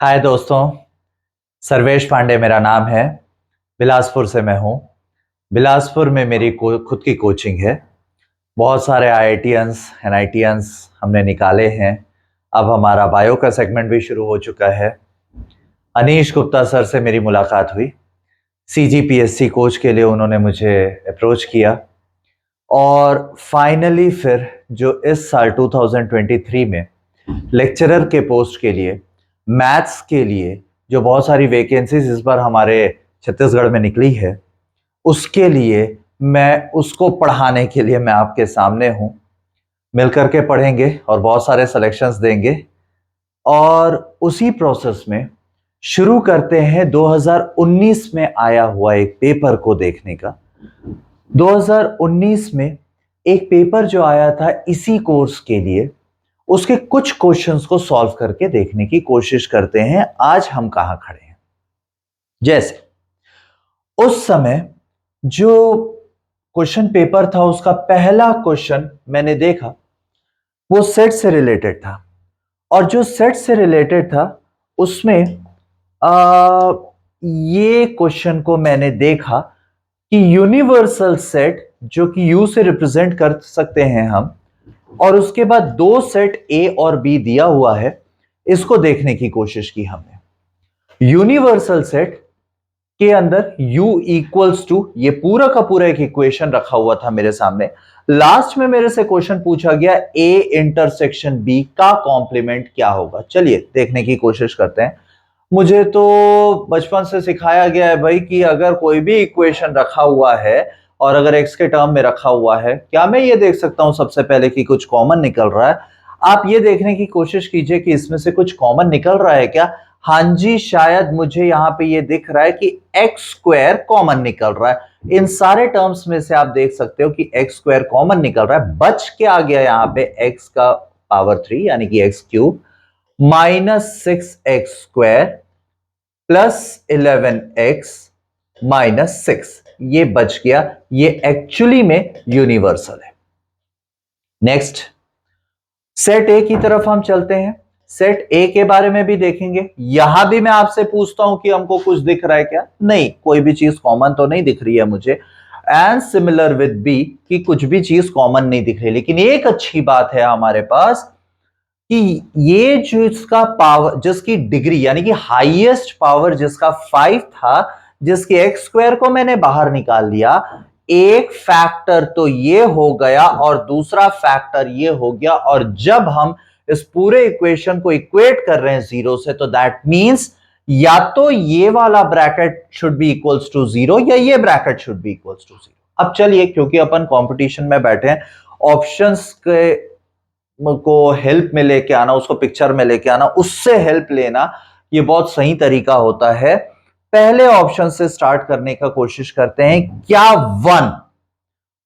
हाय दोस्तों, सर्वेश पांडे मेरा नाम है। बिलासपुर से मैं हूँ। बिलासपुर में मेरी खुद की कोचिंग है। बहुत सारे आईआईटियंस एनआईटियंस हमने निकाले हैं। अब हमारा बायो का सेगमेंट भी शुरू हो चुका है। अनीश गुप्ता सर से मेरी मुलाकात हुई। सीजीपीएससी कोच के लिए उन्होंने मुझे अप्रोच किया और फाइनली फिर जो इस साल 2023 में लेक्चरर के पोस्ट के लिए मैथ्स के लिए जो बहुत सारी वैकेंसीज इस बार हमारे छत्तीसगढ़ में निकली है, उसके लिए मैं उसको पढ़ाने के लिए मैं आपके सामने हूं। मिलकर के पढ़ेंगे और बहुत सारे सिलेक्शंस देंगे और उसी प्रोसेस में शुरू करते हैं 2019 में आया हुआ एक पेपर को देखने का। 2019 में एक पेपर जो आया था इसी कोर्स के लिए, उसके कुछ क्वेश्चंस को सॉल्व करके देखने की कोशिश करते हैं आज हम कहां खड़े हैं। जैसे उस समय जो क्वेश्चन पेपर था उसका पहला क्वेश्चन मैंने देखा, वो सेट से रिलेटेड था और जो सेट से रिलेटेड था उसमें ये क्वेश्चन को मैंने देखा कि यूनिवर्सल सेट जो कि यू से रिप्रेजेंट कर सकते हैं हम, और उसके बाद दो सेट ए और बी दिया हुआ है, इसको देखने की कोशिश की हमने। यूनिवर्सल सेट के अंदर u इक्वल्स टू, ये पूरा का पूरा एक इक्वेशन रखा हुआ था मेरे सामने। लास्ट में मेरे से क्वेश्चन पूछा गया a इंटरसेक्शन b का कॉम्प्लीमेंट क्या होगा। चलिए देखने की कोशिश करते हैं। मुझे तो बचपन से सिखाया गया है भाई कि अगर कोई भी इक्वेशन रखा हुआ है और अगर x के टर्म में रखा हुआ है, क्या मैं ये देख सकता हूं सबसे पहले कि कुछ कॉमन निकल रहा है। आप ये देखने की कोशिश कीजिए कि इसमें से कुछ कॉमन निकल रहा है क्या। हाँ जी, शायद मुझे यहां पे ये दिख रहा है कि एक्स स्क्वायर कॉमन निकल रहा है। इन सारे टर्म्स में से आप देख सकते हो कि एक्स स्क्वायर कॉमन निकल रहा है। बच के आ गया यहां पे एक्स का पावर 3 यानी कि x cube minus 6x square plus 11x minus 6, ये बच गया। ये एक्चुअली में यूनिवर्सल है। नेक्स्ट सेट ए की तरफ हम चलते हैं। सेट ए के बारे में भी देखेंगे। यहां भी मैं आपसे पूछता हूं कि हमको कुछ दिख रहा है क्या। नहीं, कोई भी चीज कॉमन तो नहीं दिख रही है मुझे। एंड सिमिलर विद बी कि कुछ भी चीज कॉमन नहीं दिख रही। लेकिन एक अच्छी बात है हमारे पास कि ये जो इसका पावर, जिसकी डिग्री यानी कि हाईएस्ट पावर जिसका 5 था, जिसके एक्स स्क्वायर को मैंने बाहर निकाल लिया, एक फैक्टर तो ये हो गया और दूसरा फैक्टर ये हो गया। और जब हम इस पूरे इक्वेशन को इक्वेट कर रहे हैं जीरो से, तो दैट मींस या तो ये वाला bracket should be equals to zero या ये bracket should be equals to zero. अब चलिए, क्योंकि अपन कंपटीशन में बैठे हैं, ऑप्शंस के को हेल्प में लेके आना, उसको पिक्चर में लेके आना, उससे हेल्प लेना, ये बहुत सही तरीका होता है। पहले ऑप्शन से स्टार्ट करने का कोशिश करते हैं। क्या वन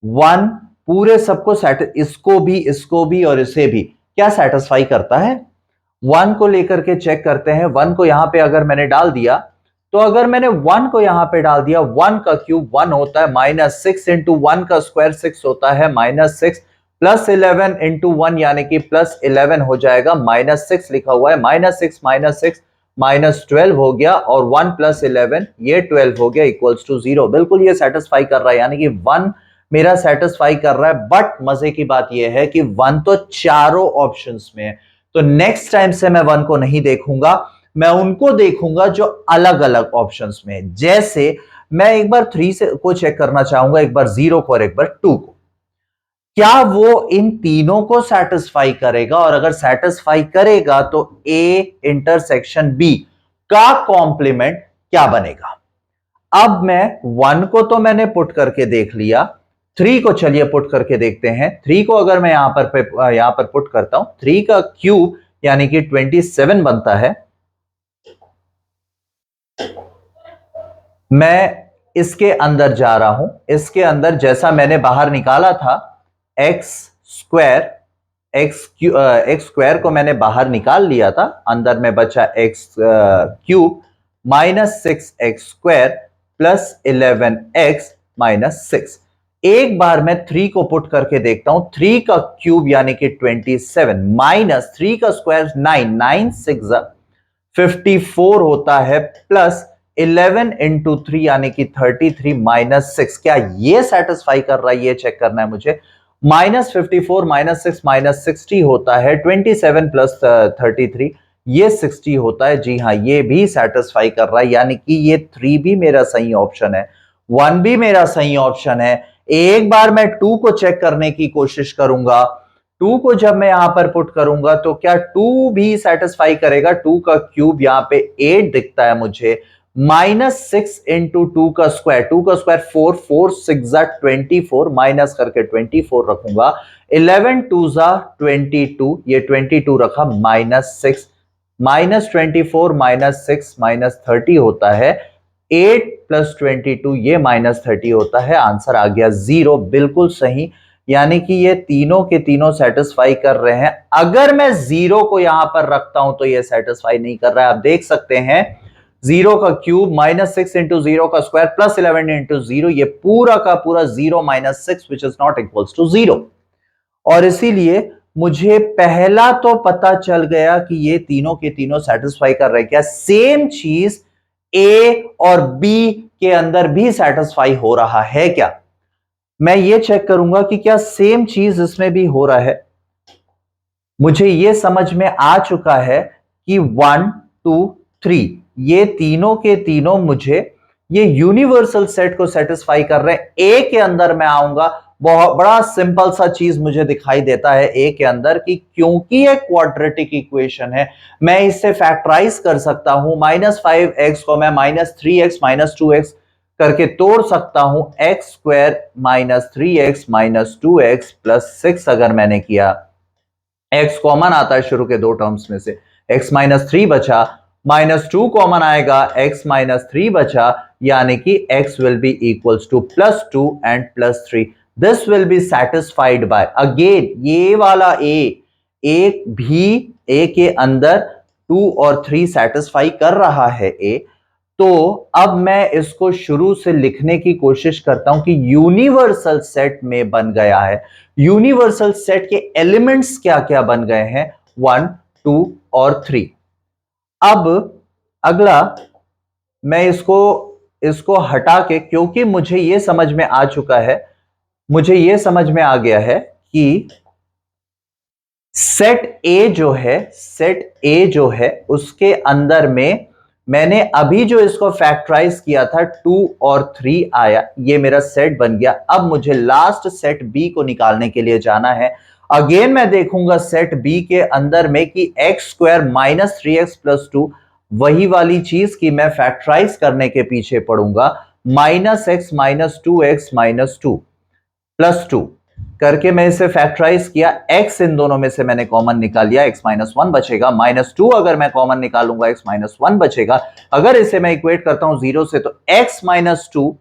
वन पूरे सबको इसको भी और इसे भी क्या सेटिस्फाई करता है? वन को लेकर के चेक करते हैं। वन को यहां पे अगर मैंने डाल दिया, तो अगर मैंने वन को यहां पे डाल दिया, वन का क्यूब वन होता है माइनस 6 इंटू वन का स्क्वायर 6 होता है माइनस 6 प्लस 11 इंटू वन यानी कि प्लस 11 हो जाएगा। माइनस 6 लिखा हुआ है, माइनस 6 माइनस 12 हो गया और 1 प्लस 11 ये 12 हो गया इक्वल्स टू 0। बिल्कुल ये सेटिस्फाई कर रहा है, यानी कि वन मेरा सेटिस्फाई कर रहा है। बट मजे की बात यह है कि वन तो चारों ऑप्शंस में है, तो नेक्स्ट टाइम से मैं वन को नहीं देखूंगा, मैं उनको देखूंगा जो अलग अलग ऑप्शंस में है। जैसे मैं एक बार 3 से को चेक करना चाहूंगा, एक बार 0 को और एक बार 2 को। क्या वो इन तीनों को सेटिस्फाई करेगा? और अगर सेटिस्फाई करेगा तो ए इंटरसेक्शन बी का कॉम्प्लीमेंट क्या बनेगा? अब मैं वन को तो मैंने पुट करके देख लिया, 3 को चलिए पुट करके देखते हैं। 3 को अगर मैं यहां पर पुट करता हूं, 3 का क्यूब यानी कि 27 बनता है। मैं इसके अंदर जा रहा हूं, इसके अंदर जैसा मैंने बाहर निकाला था एक्स स्क्वायर को मैंने बाहर निकाल लिया था, अंदर में बचा x cube minus 6x square plus 11x minus 6। एक बार मैं 3 को पुट करके देखता हूं, 3 का क्यूब यानी कि 27 माइनस 3 का स्क्वायर 9, 9 6 54 होता है प्लस 11 इंटू 3 यानी कि 33 माइनस 6। क्या ये सेटिस्फाई कर रहा है, ये चेक करना है मुझे। -54 माइनस 6 माइनस 60 होता है 27 प्लस 33, ये 60 होता है। जी हाँ, ये भी सेटिस्फाई कर रहा है, यानी कि ये 3 भी मेरा सही ऑप्शन है, 1 भी मेरा सही ऑप्शन है। एक बार मैं 2 को चेक करने की कोशिश करूंगा। 2 को जब मैं यहां पर पुट करूंगा तो क्या 2 भी सेटिस्फाई करेगा। 2 का क्यूब यहां पे 8 दिखता है मुझे, -6 इंटू 2 का स्क्वायर, 2 का स्क्वायर 4, 4 6 24, माइनस करके 24 रखूंगा, 11 2 22, ये 22 रखा, -6 -24 -6 -30 होता है, 8 प्लस 22 ये -30 होता है। आंसर आ गया 0, बिल्कुल सही। यानी कि ये तीनों के तीनों सेटिस्फाई कर रहे हैं। अगर मैं 0 को यहां पर रखता हूं तो ये सेटिस्फाई नहीं कर रहा है। आप देख सकते हैं 0 का क्यूब -6 इंटू 0 का स्क्वायर प्लस 11 इंटू 0, ये पूरा का पूरा 0 -6 which is not equals to 0। और इसीलिए मुझे पहला तो पता चल गया कि ये तीनों के तीनों सेटिस्फाई कर रहे हैं। क्या सेम चीज ए और बी के अंदर भी सेटिस्फाई हो रहा है क्या? मैं ये चेक करूंगा कि क्या सेम चीज इसमें भी हो रहा है। मुझे ये समझ में आ चुका है कि 1 2 3 ये तीनों के तीनों मुझे ये यूनिवर्सल सेट को सेटिस्फाई कर रहे हैं। ए के अंदर मैं आऊंगा, बहुत बड़ा सिंपल सा चीज मुझे दिखाई देता है ए के अंदर कि क्योंकि ये क्वाड्रेटिक इक्वेशन है, मैं इससे फैक्टराइज कर सकता हूं। -5x को मैं -3x -2x करके तोड़ सकता हूं। एक्स स्क्वायर -3x -2x +6 अगर मैंने किया, x कॉमन आता है शुरू के दो टर्म्स में से, x -3 बचा, -2 कॉमन आएगा, x -3 बचा, यानी कि x will be equals to +2 and +3। This will be satisfied by, again ये वाला एक भी a के अंदर 2 और 3 सेटिस्फाई कर रहा है a। तो अब मैं इसको शुरू से लिखने की कोशिश करता हूं कि यूनिवर्सल सेट में बन गया है। यूनिवर्सल सेट के एलिमेंट्स क्या क्या बन गए हैं, 1 2 और 3। अब अगला मैं इसको हटा के, क्योंकि मुझे यह समझ में आ चुका है, मुझे यह समझ में आ गया है कि सेट ए जो है उसके अंदर में मैंने अभी जो इसको फैक्टराइज किया था 2 और 3 आया, ये मेरा सेट बन गया। अब मुझे लास्ट सेट बी को निकालने के लिए जाना है। अगेन मैं देखूंगा सेट बी के अंदर में कि एक्स स्क्वायर -3x + 2, वही वाली चीज की मैं फैक्टराइज करने के पीछे पड़ूंगा। -x -2x -2 +2 करके मैं इसे फैक्टराइज किया, x इन दोनों में से मैंने कॉमन निकाल लिया, x -1 बचेगा, -2 अगर मैं कॉमन निकालूंगा x -1 बचेगा। अगर इसे मैं इक्वेट करता हूं 0 से तो x -2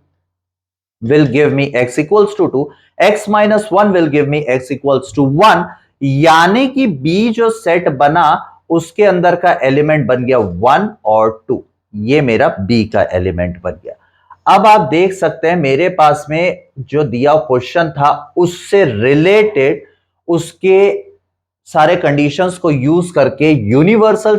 will give me x equals to 2, x -1 will give me x equals to 1, यानी कि b जो सेट बना उसके अंदर का एलिमेंट बन गया 1 और 2, ये मेरा b का एलिमेंट बन गया। अब आप देख सकते हैं मेरे पास में जो दिया क्वेश्चन था उससे रिलेटेड उसके सारे कंडीशंस को यूज करके यूनिवर्सल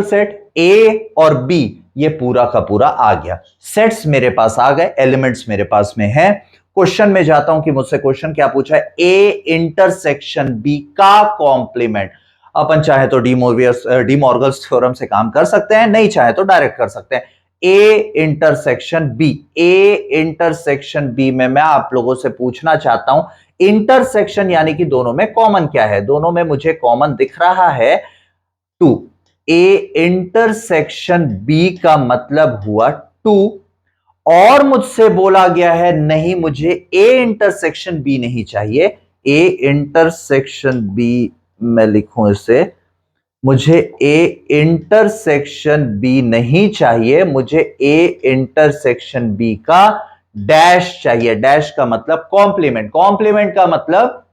सेट ए और बी ये पूरा का पूरा आ गया। सेट्स मेरे पास आ गए, एलिमेंट्स मेरे पास में है। क्वेश्चन में जाता हूं कि मुझसे क्वेश्चन क्या पूछा है, ए इंटरसेक्शन बी का कॉम्प्लीमेंट। अपन चाहे तो डीमॉर्गन्स थ्योरम से काम कर सकते हैं, नहीं चाहे तो डायरेक्ट कर सकते हैं। ए इंटरसेक्शन बी में मैं आप लोगों से पूछना चाहता हूं इंटरसेक्शन यानी कि दोनों में कॉमन क्या है। दोनों में मुझे कॉमन दिख रहा है 2। ए इंटरसेक्शन बी का मतलब हुआ 2, और मुझसे बोला गया है नहीं मुझे ए इंटरसेक्शन बी नहीं चाहिए। ए इंटरसेक्शन बी मैं लिखूं इसे, मुझे ए इंटरसेक्शन बी नहीं चाहिए, मुझे ए इंटरसेक्शन बी का डैश चाहिए। डैश का मतलब कॉम्प्लीमेंट, कॉम्प्लीमेंट का मतलब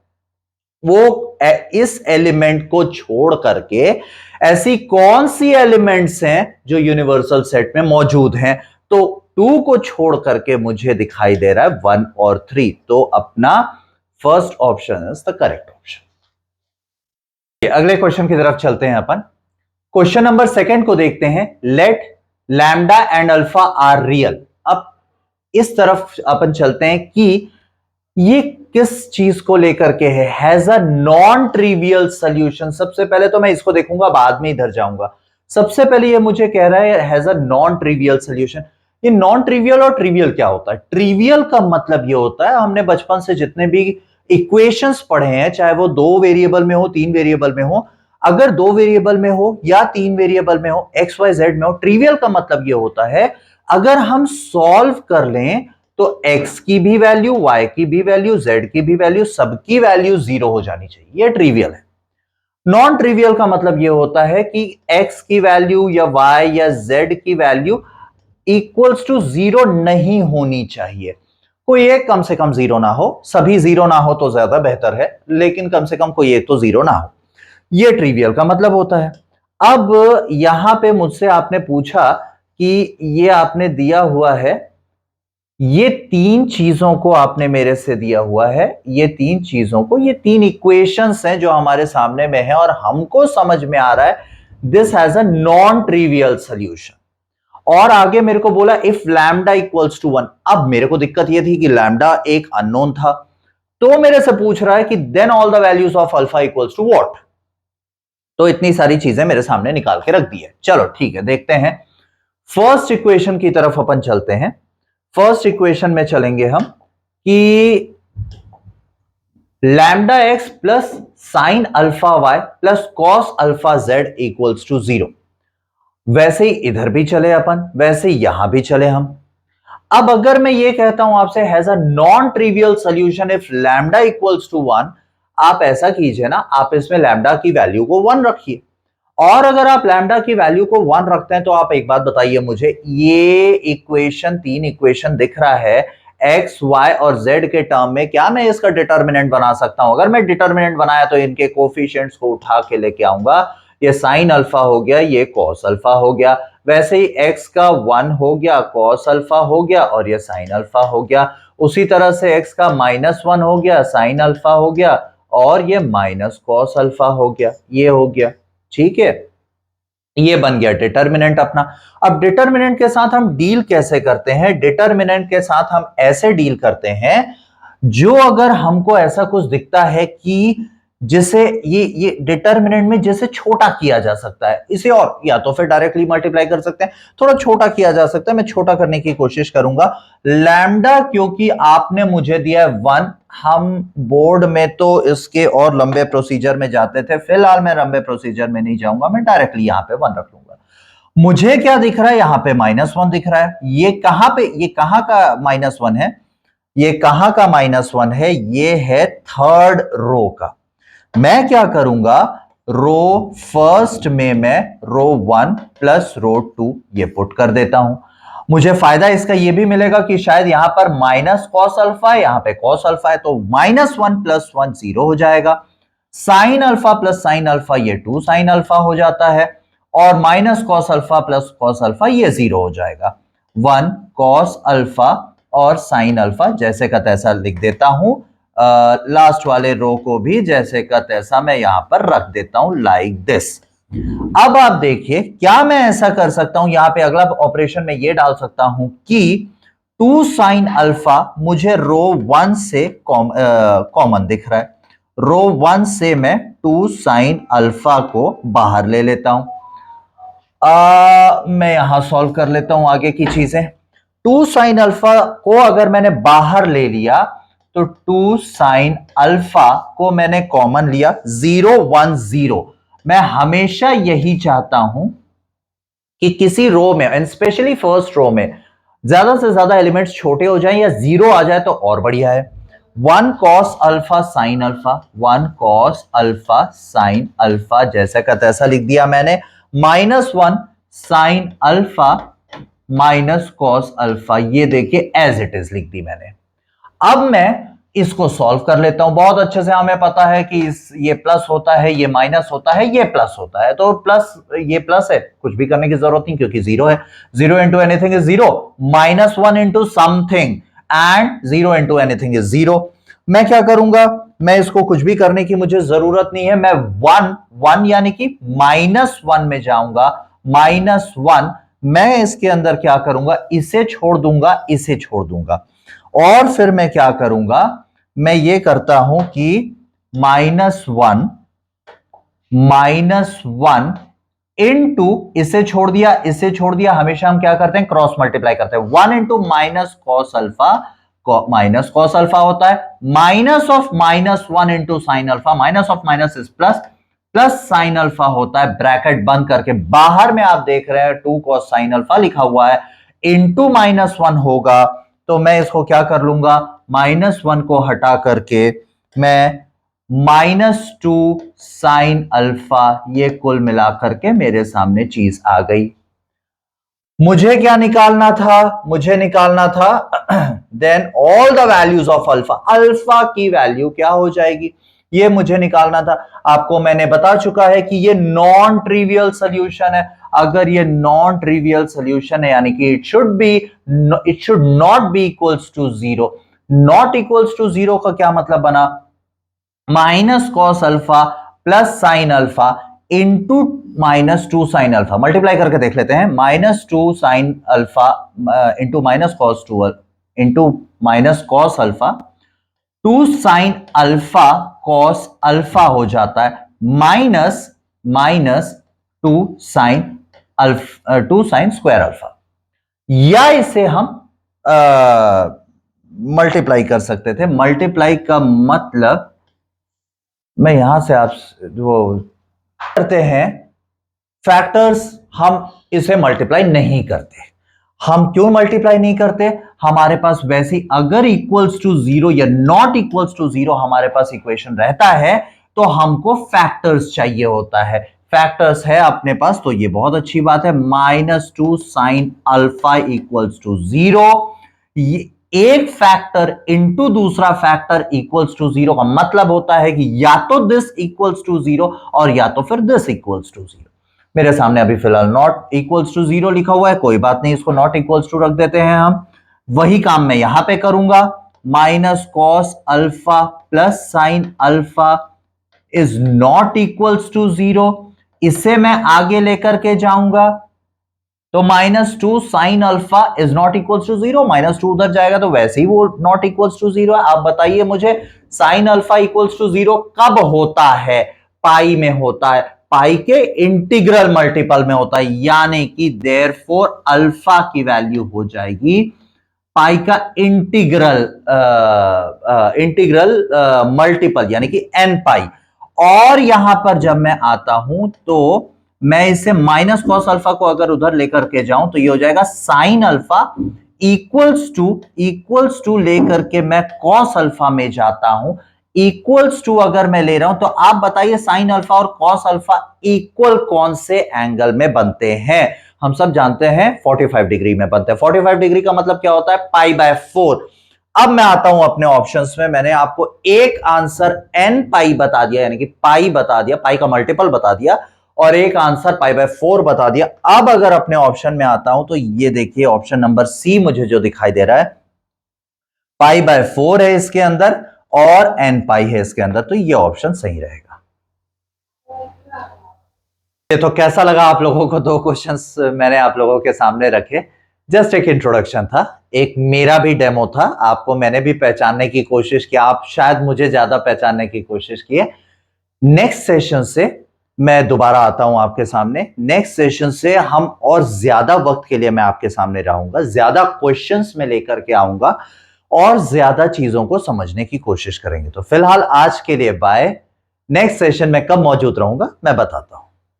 वो इस एलिमेंट को छोड़ करके ऐसी कौन सी एलिमेंट्स हैं जो यूनिवर्सल सेट में मौजूद हैं। तो 2 को छोड़ करके मुझे दिखाई दे रहा है 1 और 3, तो अपना first option is the correct option. अगले क्वेश्चन की तरफ चलते हैं अपन। क्वेश्चन नंबर सेकंड को देखते हैं। Let lambda and alpha are real. अब इस तरफ अपन चलते हैं कि ये किस चीज को लेकर के है। Has a non trivial solution. सबसे पहले तो मैं इसको देखूंगा, बाद में इधर जाऊंगा। सबसे पहले ये मुझे कह रहा है has a non trivial solution. ये नॉन ट्रिवियल और ट्रिवियल क्या होता है? ट्रिवियल का मतलब ये होता है, हमने बचपन से जितने भी इक्वेशंस पढ़े हैं, चाहे वो 2 वेरिएबल में हो, 3 वेरिएबल में हो, अगर 2 वेरिएबल में हो या 3 वेरिएबल में हो, एक्स वाई जेड में हो, ट्रिवियल का मतलब ये होता है अगर हम सॉल्व कर लें तो x की भी वैल्यू, y की भी वैल्यू, z की भी वैल्यू, सबकी वैल्यू 0 हो जानी चाहिए। ये ट्रिवियल है। नॉन ट्रिवियल का मतलब ये होता है कि x की वैल्यू या y या z की वैल्यू इक्वल्स टू 0 नहीं होनी चाहिए। कोई एक कम से कम 0 ना हो, सभी 0 ना हो तो ज्यादा बेहतर है, लेकिन कम से कम कोई एक तो 0 ना हो। ये ट्रिवियल का मतलब होता है। अब यहां पे मुझसे आपने पूछा कि ये आपने दिया हुआ है, ये 3 चीजों को आपने मेरे से दिया हुआ है, ये 3 चीजों को, ये 3 इक्वेशंस हैं जो हमारे सामने में है और हमको समझ में आ रहा है this has a non trivial solution. और आगे मेरे को बोला इफ लैम्डा इक्वल्स टू 1। अब मेरे को दिक्कत ये थी कि लैम्डा एक अननोन था, तो मेरे से पूछ रहा है कि then all the values of alpha equals to what. तो इतनी सारी चीजें मेरे सामने निकाल के रख दी है। चलो ठीक है, देखते हैं। फर्स्ट इक्वेशन की तरफ अपन चलते हैं। फर्स्ट इक्वेशन में चलेंगे हम कि lambda x plus sine alpha y plus cos alpha z equals to 0। वैसे ही इधर भी चले अपन, वैसे ही यहां भी चले हम। अब अगर मैं ये कहता हूं आपसे has a non trivial solution if lambda equals to 1, आप ऐसा कीजिए ना, आप इसमें लैम्डा की वैल्यू को 1 रखिए। और अगर आप लैम्डा की वैल्यू को 1 रखते हैं तो आप एक बात बताइए मुझे, ये इक्वेशन 3 इक्वेशन दिख रहा है एक्स वाई और जेड के टर्म में, क्या मैं इसका डिटर्मिनेंट बना सकता हूं? अगर मैं डिटर्मिनेंट बनाया तो इनके कोफिशिएंट्स को उठा के लेके आऊंगा। ये साइन अल्फा हो गया, ये कॉस अल्फा हो गया। वैसे ही एक्स का 1 हो गया, कॉस अल्फा हो गया और ये साइन अल्फा हो गया। उसी तरह से एक्स का -1 हो गया, साइन अल्फा हो गया और ये माइनस कॉस अल्फा हो गया। ये हो गया, ठीक है। ये बन गया डिटर्मिनेंट अपना। अब डिटर्मिनेंट के साथ हम डील कैसे करते हैं? डिटर्मिनेंट के साथ हम ऐसे डील करते हैं, जो अगर हमको ऐसा कुछ दिखता है कि जिसे ये डिटर्मिनेंट में जैसे छोटा किया जा सकता है, इसे और या तो फिर डायरेक्टली मल्टीप्लाई कर सकते हैं, थोड़ा छोटा किया जा सकता है। मैं छोटा करने की कोशिश करूंगा। लैम्डा क्योंकि आपने मुझे दिया है 1, हम बोर्ड में तो इसके और लंबे प्रोसीजर में जाते थे, फिलहाल मैं लंबे प्रोसीजर में नहीं जाऊंगा, मैं डायरेक्टली यहां पे 1 रख लूंगा। मुझे क्या दिख रहा है? यहां पे -1 दिख रहा है। ये कहां पे, ये कहां का -1 है? ये कहां का -1 है? ये है थर्ड रो का। मैं क्या करूंगा, रो फर्स्ट में मैं रो 1 प्लस रो 2 ये पुट कर देता हूं। मुझे फायदा इसका ये भी मिलेगा कि शायद यहां पर माइनस कॉस अल्फा है, यहां पे कॉस अल्फा है, तो -1 प्लस 1 0 हो जाएगा। Sine alpha plus sine alpha ये 2 साइन अल्फा हो जाता है और minus cos alpha plus cos alpha ये 0 हो जाएगा। 1 कॉस अल्फा और साइन अल्फा जैसे का तैसा लिख देता हूं। लास्ट वाले रो को भी जैसे का तैसा मैं यहां पर रख देता हूं, लाइक दिस। अब आप देखिए, क्या मैं ऐसा कर सकता हूं, यहां पे अगला ऑपरेशन में ये डाल सकता हूं कि 2 साइन अल्फा मुझे रो 1 से कॉमन दिख रहा है। रो 1 से मैं 2 साइन अल्फा को बाहर ले लेता हूं। मैं यहां सॉल्व कर लेता हूं आगे की चीजें। 2 साइन अल्फा को अगर मैंने बाहर ले लिया तो 2 साइन अल्फा को मैंने कॉमन लिया, 0 1 0। मैं हमेशा यही चाहता हूं कि किसी रो में, एंड स्पेशली फर्स्ट रो में, ज्यादा से ज्यादा एलिमेंट्स छोटे हो जाएं या 0 आ जाए तो और बढ़िया है। 1 cos alpha sine alpha, 1 cos alpha sine alpha जैसा का तैसा लिख दिया मैंने। -1 sine alpha minus cos alpha, ये देखिए एज इट इज लिख दी मैंने। अब मैं इसको सॉल्व कर लेता हूं बहुत अच्छे से। हमें पता है कि ये प्लस होता है, ये माइनस होता है, ये प्लस होता है, तो प्लस, ये प्लस है, कुछ भी करने की जरूरत नहीं क्योंकि 0 है। 0 into anything is 0, -1 into something and 0 into anything is 0। मैं क्या करूंगा, मैं इसको कुछ भी करने की मुझे जरूरत नहीं है, मैं वन यानी कि -1 में जाऊंगा, -1। मैं इसके अंदर क्या करूंगा, इसे छोड़ दूंगा, इसे छोड़ दूंगा, और फिर मैं क्या करूंगा, मैं ये करता हूं कि -1 इनटू, इसे छोड़ दिया, इसे छोड़ दिया, हमेशा हम क्या करते हैं, क्रॉस मल्टीप्लाई करते हैं। 1 into minus cos alpha, minus cos alpha होता है, minus of -1 into sine alpha, minus of minus is plus, plus sine alpha होता है, ब्रैकेट बंद करके, बाहर में आप देख रहे हैं 2 कॉस साइन अल्फा लिखा हुआ है, इंटू -1 होगा, तो मैं इसको क्या कर लूंगा, -1 को हटा करके मैं -2 साइन अल्फा, ये कुल मिलाकर के मेरे सामने चीज आ गई। मुझे क्या निकालना था, मुझे निकालना था then all the values of alpha, alpha की वैल्यू क्या हो जाएगी, ये मुझे निकालना था। आपको मैंने बता चुका है कि ये नॉन ट्रिवियल सॉल्यूशन है। अगर ये नॉन ट्रिवियल सॉल्यूशन है यानी कि it should not be equals to zero. Not equals to zero का क्या मतलब बना, minus cos alpha plus sine alpha into -2 sine alpha, multiply करके देख लेते हैं, -2 sine alpha into minus cos alpha, 2 sine alpha cos alpha हो जाता है, माइनस 2 साइन स्क्वायर अल्फा, या इसे हम मल्टीप्लाई कर सकते थे। मल्टीप्लाई का मतलब मैं यहां से आप वो करते हैं फैक्टर्स, हम इसे मल्टीप्लाई नहीं करते। हम क्यों मल्टीप्लाई नहीं करते, हमारे पास वैसी अगर इक्वल्स टू जीरो या नॉट इक्वल्स टू जीरो हमारे पास इक्वेशन रहता है तो हमको फैक्टर्स चाहिए होता है। फैक्टर्स है अपने पास तो ये बहुत अच्छी बात है, -2 sine alpha equals to zero, एक फैक्टर इंटू दूसरा फैक्टर इक्वल्स टू जीरो का मतलब होता है कि या तो दिस इक्वल्स टू जीरो और या तो फिर दिस इक्वल्स टू जीरो। मेरे सामने अभी फिलहाल नॉट इक्वल्स टू जीरो लिखा हुआ है, कोई बात नहीं, इसको नॉट इक्वल्स टू रख देते हैं हम। वही काम मैं यहां पे करूंगा, minus cos alpha plus sine alpha is not equals to zero, इसे मैं आगे लेकर के जाऊंगा तो -2 sine alpha is not equals to zero, -2 उधर जाएगा तो वैसे ही वो नॉट इक्वल्स टू जीरो है। आप बताइए मुझे, sine alpha equals to zero कब होता है, पाई में होता है, पाई के इंटीग्रल मल्टीपल में होता है, यानी कि देयरफॉर अल्फा की वैल्यू हो जाएगी पाई का इंटीग्रल मल्टीपल यानी कि n पाई। और यहां पर जब मैं आता हूं तो मैं इसे माइनस कॉस अल्फा को अगर उधर लेकर के जाऊं तो ये हो जाएगा साइन अल्फा इक्वल्स टू लेकर के मैं कॉस अल्फा में जाता हूं, इक्वल्स टू अगर मैं ले रहा हूं तो आप बताइए साइन अल्फा और कॉस अल्फा इक्वल कौन से एंगल में बनते हैं। हम सब जानते हैं 45 डिग्री में बनते हैं। 45 डिग्री का मतलब क्या होता है, π/4। अब मैं आता हूं अपने ऑप्शंस में, मैंने आपको एक आंसर n पाई बता दिया यानी कि पाई बता दिया, पाई का मल्टीपल बता दिया, और एक आंसर π/4 बता दिया। अब अगर अपने ऑप्शन में आता हूं तो ये देखिए ऑप्शन नंबर सी मुझे जो दिखाई दे रहा है, π/4 है इसके अंदर और n पाई है इसके अंदर, तो ये ऑप्शन सही रहेगा। तो कैसा लगा आप लोगों को, दो क्वेश्चंस मैंने आप लोगों के सामने रखे, जस्ट एक इंट्रोडक्शन था, एक मेरा भी डेमो था, आपको मैंने भी पहचानने की कोशिश की, आप शायद मुझे ज्यादा पहचानने की कोशिश की है। नेक्स्ट सेशन से मैं दोबारा आता हूं आपके सामने, नेक्स्ट सेशन से हम और ज्यादा वक्त के लिए मैं आपके सामने रहूंगा, ज्यादा क्वेश्चंस में लेकर के आऊंगा और ज्यादा चीजों को समझने की कोशिश करेंगे। तो फिलहाल आज के लिए बाय, नेक्स्ट सेशन में कब मौजूद रहूंगा मैं बताता हूं।